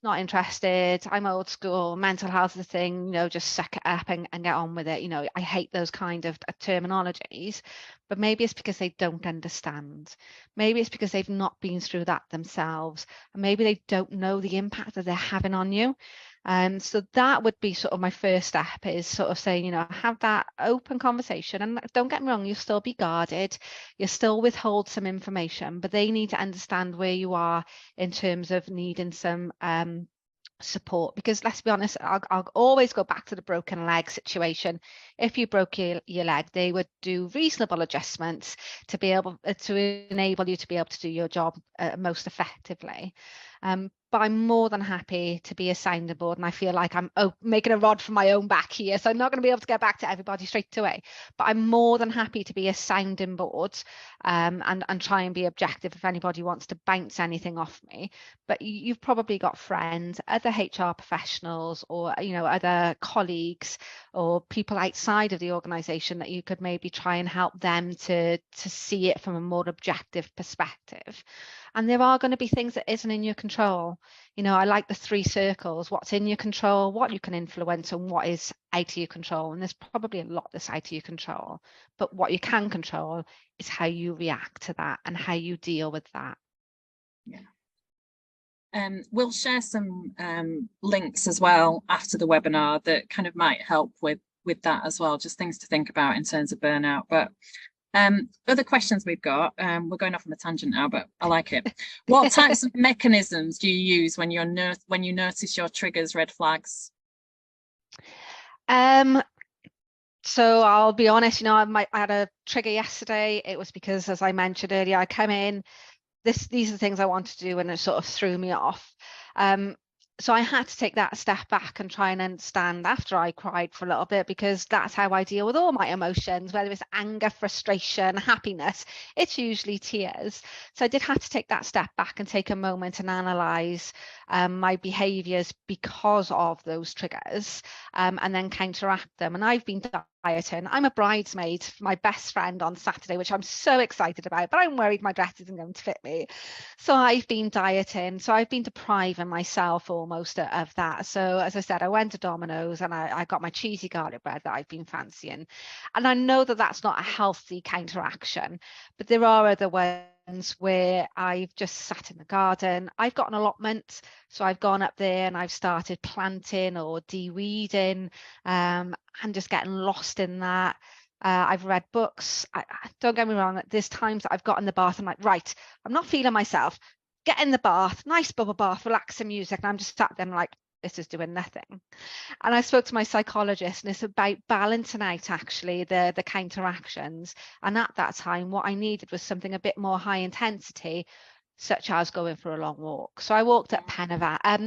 not interested, I'm old school, mental health is a thing, you know, just suck it up and get on with it. You know, I hate those kind of terminologies, but maybe it's because they don't understand. Maybe it's because they've not been through that themselves, and maybe they don't know the impact that they're having on you. So that would be sort of my first step, is sort of saying, you know, have that open conversation. And don't get me wrong, you'll still be guarded, you'll still withhold some information, but they need to understand where you are in terms of needing some support, because let's be honest, I'll always go back to the broken leg situation. If you broke your leg, they would do reasonable adjustments to be able to enable you to be able to do your job most effectively. But I'm more than happy to be a sounding board, and I feel like I'm making a rod for my own back here, so I'm not going to be able to get back to everybody straight away, but I'm more than happy to be a sounding board, and try and be objective if anybody wants to bounce anything off me. But you've probably got friends, other HR professionals, or other colleagues or people outside of the organization that you could maybe try and help them to see it from a more objective perspective. And there are going to be things that isn't in your control. I like the 3 circles: what's in your control, what you can influence, and what is out of your control. And there's probably a lot that's out of your control, but what you can control is how you react to that and how you deal with that. Yeah. We'll share some links as well after the webinar that kind of might help with that as well, just things to think about in terms of burnout. But other questions we've got, we're going off on a tangent now, but I like it. What types of mechanisms do you use when you notice your triggers, red flags? So I'll be honest, I had a trigger yesterday. It was because, as I mentioned earlier, I come in, these are the things I wanted to do, and it sort of threw me off. So I had to take that step back and try and understand after I cried for a little bit, because that's how I deal with all my emotions, whether it's anger, frustration, happiness, it's usually tears. So I did have to take that step back and take a moment and analyze my behaviors because of those triggers, and then counteract them. And I've been dieting. I'm a bridesmaid for my best friend on Saturday, which I'm so excited about, but I'm worried my dress isn't going to fit me. So I've been dieting. So I've been depriving myself almost of that. So as I said, I went to Domino's and I got my cheesy garlic bread that I've been fancying. And I know that that's not a healthy counteraction, but there are other ways where I've just sat in the garden. I've got an allotment, so I've gone up there and I've started planting or de-weeding, and just getting lost in that. I've read books. Don't get me wrong, there's times that I've got in the bath, I'm like, right, I'm not feeling myself, get in the bath, nice bubble bath, relaxing music, and I'm just sat there like, this is doing nothing. And I spoke to my psychologist, and it's about balancing out actually the counteractions. And at that time, what I needed was something a bit more high intensity, such as going for a long walk. So I walked at I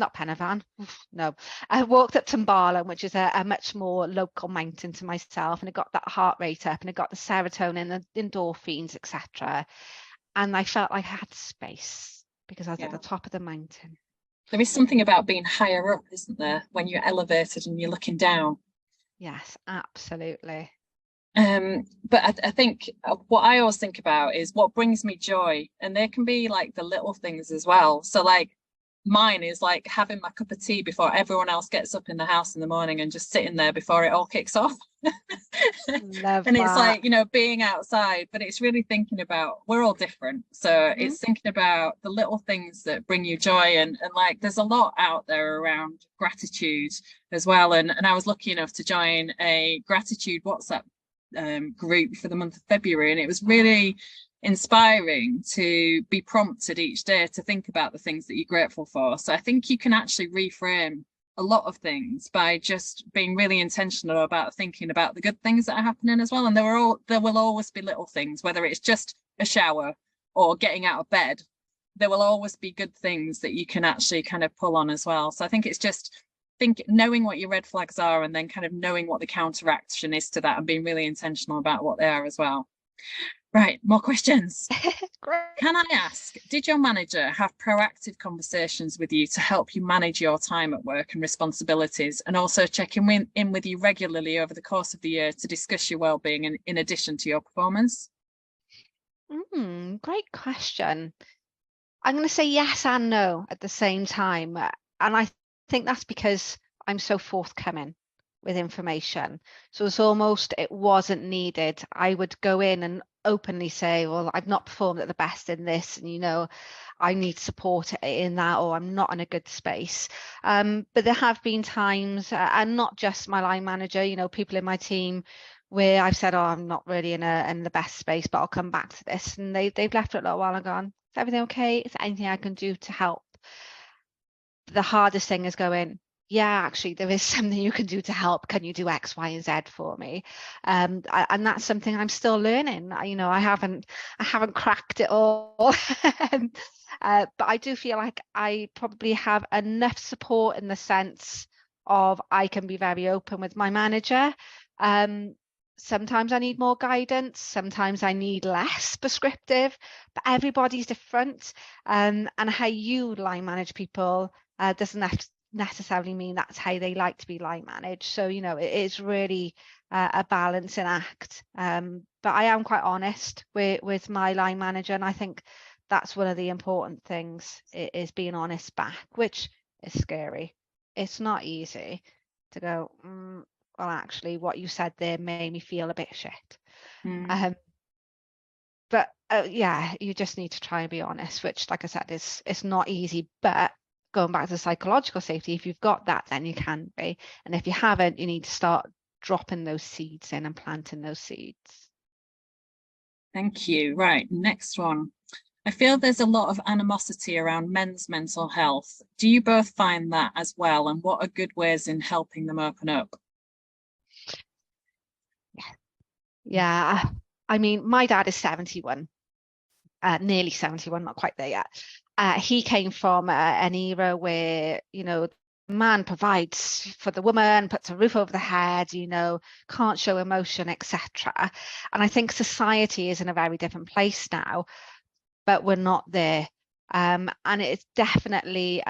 walked at Tumbalan, which is a much more local mountain to myself, and it got that heart rate up, and it got the serotonin, the endorphins, etc. And I felt like I had space because I was at the top of the mountain. There is something about being higher up, isn't there, when you're elevated and you're looking down? Yes, absolutely. But I think what I always think about is what brings me joy, and they can be like the little things as well. So like mine is like having my cup of tea before everyone else gets up in the house in the morning, and just sitting there before it all kicks off. Love and that. It's like, being outside, but it's really thinking about, we're all different, so it's thinking about the little things that bring you joy, and like there's a lot out there around gratitude as well, and I was lucky enough to join a gratitude WhatsApp group for the month of February, and it was really inspiring to be prompted each day to think about the things that you're grateful for. So I think you can actually reframe a lot of things by just being really intentional about thinking about the good things that are happening as well. And there will always be little things, whether it's just a shower or getting out of bed, there will always be good things that you can actually kind of pull on as well. So I think it's just knowing what your red flags are, and then kind of knowing what the counteraction is to that, and being really intentional about what they are as well. Right, more questions. Great. Can I ask, did your manager have proactive conversations with you to help you manage your time at work and responsibilities, and also check in with you regularly over the course of the year to discuss your well-being in addition to your performance? Great question. I'm going to say yes and no at the same time. And I think that's because I'm so forthcoming with information. So it's almost, it wasn't needed. I would go in and openly say, well, I've not performed at the best in this, and I need support in that, or I'm not in a good space. But there have been times, and not just my line manager, people in my team, where I've said, oh, I'm not really in the best space, but I'll come back to this. And they've left it a little while and gone, is everything okay? Is there anything I can do to help? the hardest thing is going, yeah, actually, there is something you can do to help. Can you do X, Y, and Z for me? And that's something I'm still learning. I haven't cracked it all. But I do feel like I probably have enough support in the sense of I can be very open with my manager. Sometimes I need more guidance. Sometimes I need less prescriptive, but everybody's different. And how you line manage people doesn't necessarily mean that's how they like to be line managed. So, it is really a balancing act. But I am quite honest with my line manager. And I think that's one of the important things is being honest back, which is scary. It's not easy to go, well, actually, what you said there made me feel a bit shit. But yeah, you just need to try and be honest, which, like I said, it's not easy. But going back to psychological safety, if you've got that, then you can be. And if you haven't, you need to start dropping those seeds in and planting those seeds. Thank you. Right, next one. I feel there's a lot of animosity around men's mental health. Do you both find that as well? And what are good ways in helping them open up? Yeah. I mean, my dad is 71, nearly 71, not quite there yet. He came from an era where, man provides for the woman, puts a roof over the head, can't show emotion, etc. And I think society is in a very different place now, but we're not there. And it's definitely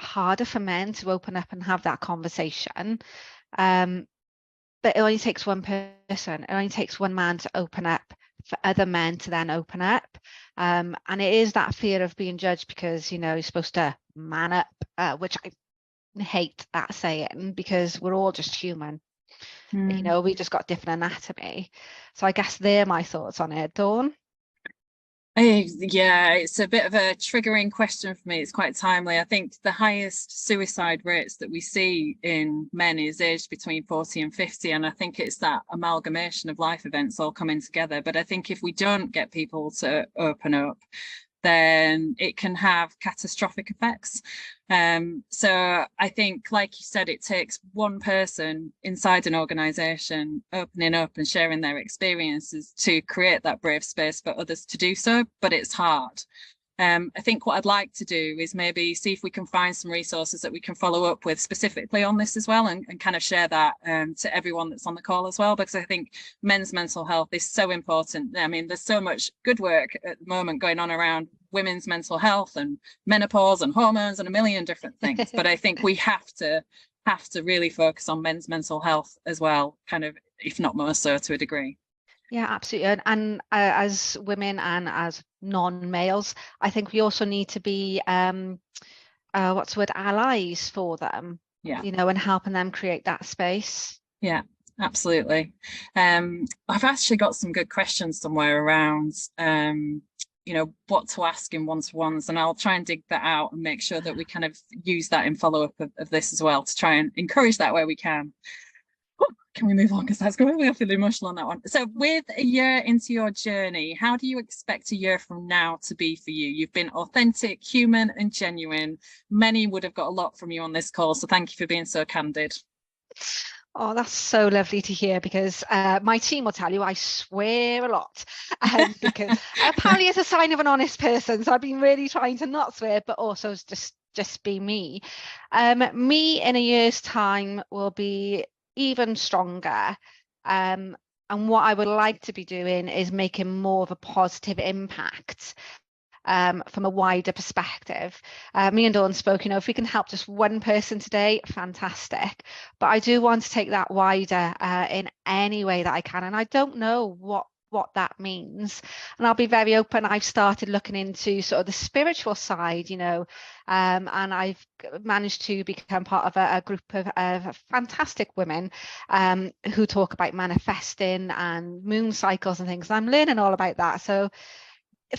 harder for men to open up and have that conversation. But it only takes one person. It only takes one man to open up for other men to then open up. And it is that fear of being judged because, you're supposed to man up, which I hate that saying because we're all just human. We just got different anatomy. So I guess they're my thoughts on it. Dawn? Yeah, it's a bit of a triggering question for me. It's quite timely. I think the highest suicide rates that we see in men is aged between 40 and 50. And I think it's that amalgamation of life events all coming together. But I think if we don't get people to open up, then it can have catastrophic effects. So I think, like you said, it takes one person inside an organization opening up and sharing their experiences to create that brave space for others to do so, but it's hard. I think what I'd like to do is maybe see if we can find some resources that we can follow up with specifically on this as well, and kind of share that to everyone that's on the call as well, because I think men's mental health is so important. I mean, there's so much good work at the moment going on around women's mental health and menopause and hormones and a million different things. But I think we have to really focus on men's mental health as well, kind of, if not more so, to a degree. Yeah, absolutely. And as women and as non-males, I think we also need to be, what's the word, allies for them, Yeah. And helping them create that space. Yeah, absolutely. I've actually got some good questions somewhere around, what to ask in one-to-ones, and I'll try and dig that out and make sure that we kind of use that in follow-up of this as well to try and encourage that where we can. Can we move on? Because that's going to feel emotional on that one. So with a year into your journey, how do you expect a year from now to be for you? You've been authentic, human, and genuine. Many would have got a lot from you on this call, so thank you for being so candid. Oh, that's so lovely to hear, because my team will tell you I swear a lot, because apparently it's a sign of an honest person. So I've been really trying to not swear, but also just be me. Me in a year's time will be even stronger. And what I would like to be doing is making more of a positive impact from a wider perspective. Me and Dawn spoke, if we can help just one person today, fantastic. But I do want to take that wider in any way that I can. And I don't know what that means. And I'll be very open. I've started looking into sort of the spiritual side, and I've managed to become part of a group of fantastic women who talk about manifesting and moon cycles and things. And I'm learning all about that. So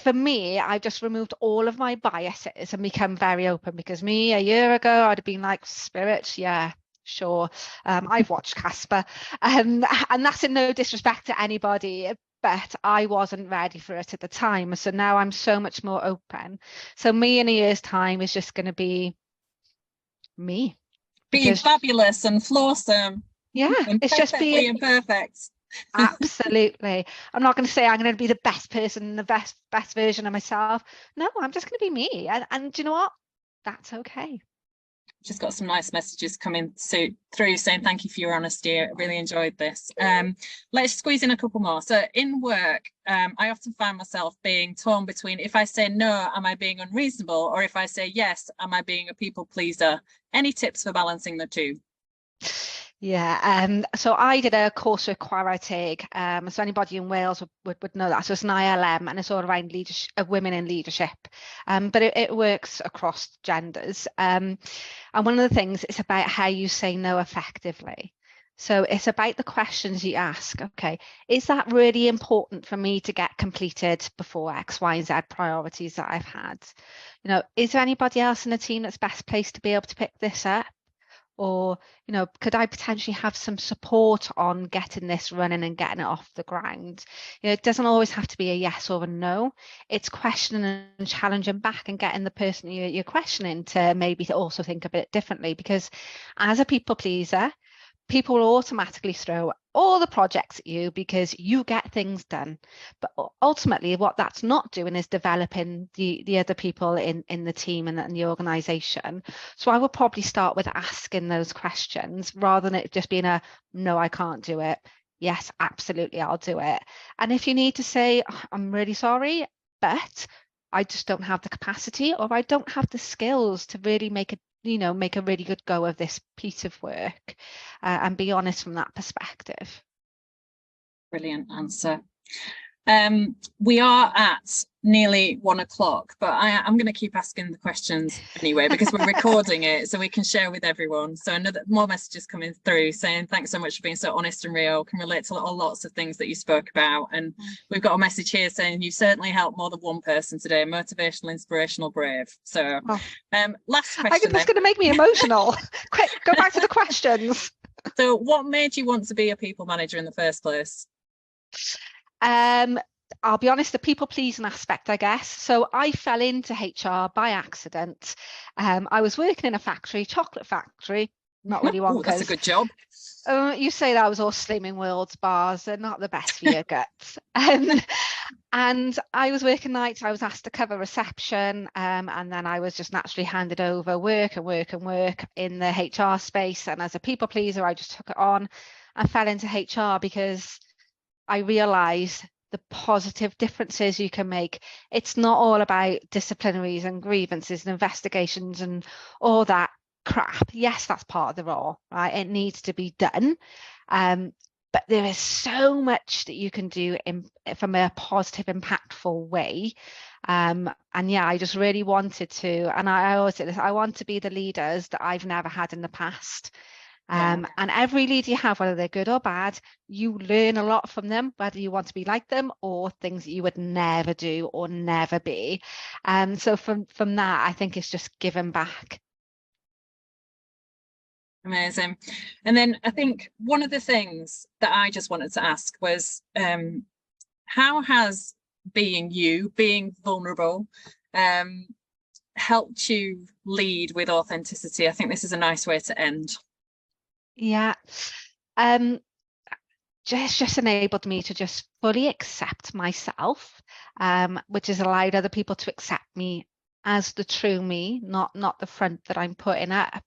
for me, I've just removed all of my biases and become very open, because me a year ago, I'd have been like, spirit, yeah, sure. I've watched Casper, and that's in no disrespect to anybody, but I wasn't ready for it at the time. So now I'm so much more open. So me in a year's time is just going to be me. Being fabulous and flawsome. Yeah, and it's just being imperfect. Absolutely. I'm not going to say I'm going to be the best person, the best version of myself. No, I'm just going to be me. And do you know what? That's okay. Just got some nice messages coming through saying thank you for your honesty. I really enjoyed this. Let's squeeze in a couple more. So in work, I often find myself being torn between, if I say no, am I being unreasonable? Or if I say yes, am I being a people pleaser? Any tips for balancing the two? Yeah, so I did a course with Chwarae so anybody in Wales would know that. So it's an ILM, and it's all around leadership, women in leadership, but it works across genders. And one of the things, it's about how you say no effectively. So it's about the questions you ask. Okay, is that really important for me to get completed before X, Y, and Z priorities that I've had? You know, is there anybody else in the team that's best placed to be able to pick this up? Or, you know, could I potentially have some support on getting this running and getting it off the ground? You know, it doesn't always have to be a yes or a no. It's questioning and challenging back and getting the person you're questioning to maybe also think a bit differently. Because as a people pleaser, people will automatically throw all the projects at you because you get things done. But ultimately, what that's not doing is developing the other people in the team and the organization. So I would probably start with asking those questions rather than it just being a, no, I can't do it. Yes, absolutely, I'll do it. And if you need to say, oh, I'm really sorry, but I just don't have the capacity, or I don't have the skills to really make a really good go of this piece of work, and be honest from that perspective. Brilliant answer. We are at nearly 1 o'clock, but I'm going to keep asking the questions anyway because we're recording it so we can share with everyone. So more messages coming through saying thanks so much for being so honest and real, can relate to lots of things that you spoke about. And we've got a message here saying you certainly helped more than one person today, motivational, inspirational, brave. So last question. I think that's going to make me emotional. Quick, go back to the questions. So what made you want to be a people manager in the first place? I'll be honest, the people pleasing aspect, I guess. So I fell into HR by accident. I was working in a factory, chocolate factory, not really Wonka's. That's a good job. You say that was all Slimming World's bars. They're not the best for your guts. And I was working nights. I was asked to cover reception, and then I was just naturally handed over work in the HR space. And as a people pleaser, I just took it on and fell into HR because I realized the positive differences you can make. It's not all about disciplinaries and grievances and investigations and all that crap. Yes, that's part of the role, right? It needs to be done. But there is so much that you can do from a positive, impactful way. And yeah, I just really wanted to, and I always say this, I want to be the leaders that I've never had in the past. And every leader you have, whether they're good or bad, you learn a lot from them, whether you want to be like them or things that you would never do or never be. So from that, I think it's just giving back. Amazing. And then I think one of the things that I just wanted to ask was, how has being vulnerable, helped you lead with authenticity? I think this is a nice way to end. Yeah, just enabled me to just fully accept myself, which has allowed other people to accept me as the true me, not the front that I'm putting up.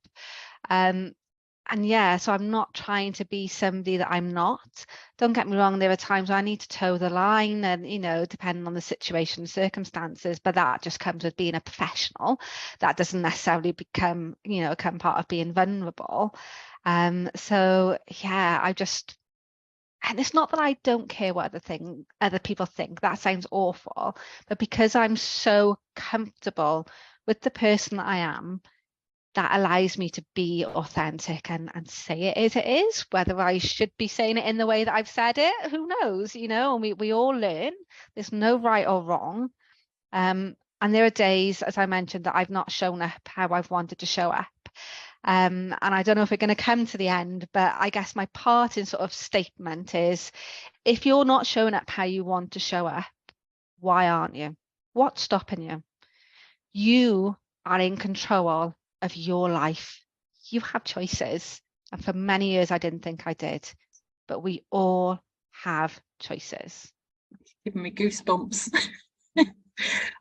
And yeah, so I'm not trying to be somebody that I'm not. Don't get me wrong, there are times where I need to toe the line and, you know, depending on the situation, circumstances, but that just comes with being a professional. That doesn't necessarily become part of being vulnerable. So yeah, and it's not that I don't care what other people think. That sounds awful, but because I'm so comfortable with the person that I am, that allows me to be authentic and say it as it is. Whether I should be saying it in the way that I've said it, who knows, you know, and we all learn. There's no right or wrong. And there are days, as I mentioned, that I've not shown up how I've wanted to show up. And I don't know if we're going to come to the end, but I guess my parting sort of statement is, if you're not showing up how you want to show up, why aren't you? What's stopping you? You are in control of your life. you have choices. And for many years, I didn't think I did, but we all have choices. Giving me goosebumps.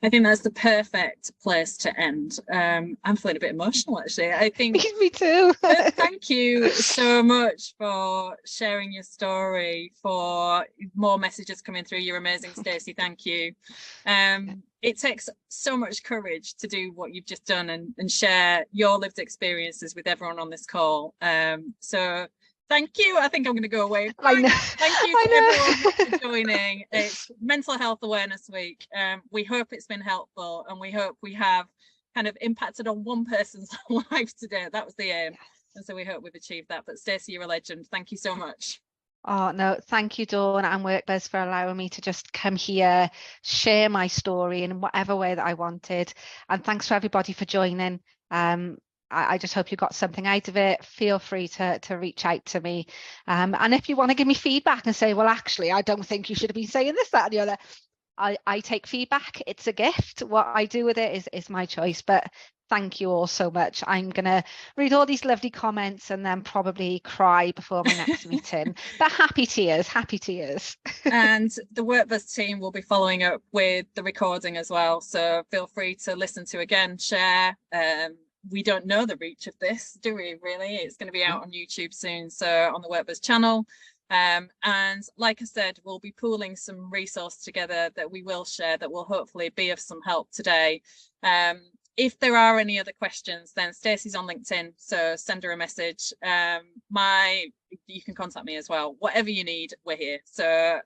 I think that's the perfect place to end. I'm feeling a bit emotional, actually. I think me too. Thank you so much for sharing your story, for more messages coming through. You're amazing, Stacey. Thank you. It takes so much courage to do what you've just done and share your lived experiences with everyone on this call. So thank you. I think I'm going to go away. I know. Thank you to everyone for joining. It's Mental Health Awareness Week. We hope it's been helpful, and we hope we have kind of impacted on one person's life today. That was the aim. And so we hope we've achieved that. But Stacey, you're a legend. Thank you so much. Oh, no, thank you, Dawn and WorkBuzz, for allowing me to just come here, share my story in whatever way that I wanted. And thanks to everybody for joining. I just hope you got something out of it. Feel free to reach out to me. And if you want to give me feedback and say, well, actually, I don't think you should have been saying this, that, and the other, I take feedback. It's a gift. What I do with it is my choice. But thank you all so much. I'm going to read all these lovely comments and then probably cry before my next meeting. But happy tears, happy tears. And the WorkBuzz team will be following up with the recording as well. So feel free to listen to again, share. We don't know the reach of this, do we, really? It's going to be out on YouTube soon, so on the WorkBuzz channel. And like I said, we'll be pooling some resources together that we will share that will hopefully be of some help today. If there are any other questions, then Stacey's on LinkedIn, so send her a message. You can contact me as well. Whatever you need, we're here. So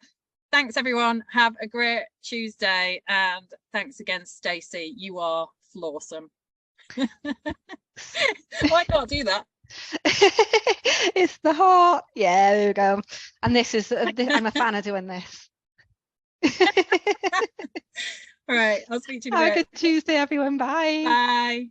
thanks, everyone. Have a great Tuesday. And thanks again, Stacey. You are flawsome. Well, I can't do that. It's the heart. Yeah, there we go. And this is I'm a fan of doing this. All right, I'll speak to you in a Have bit. a good Tuesday, everyone. Bye. Bye.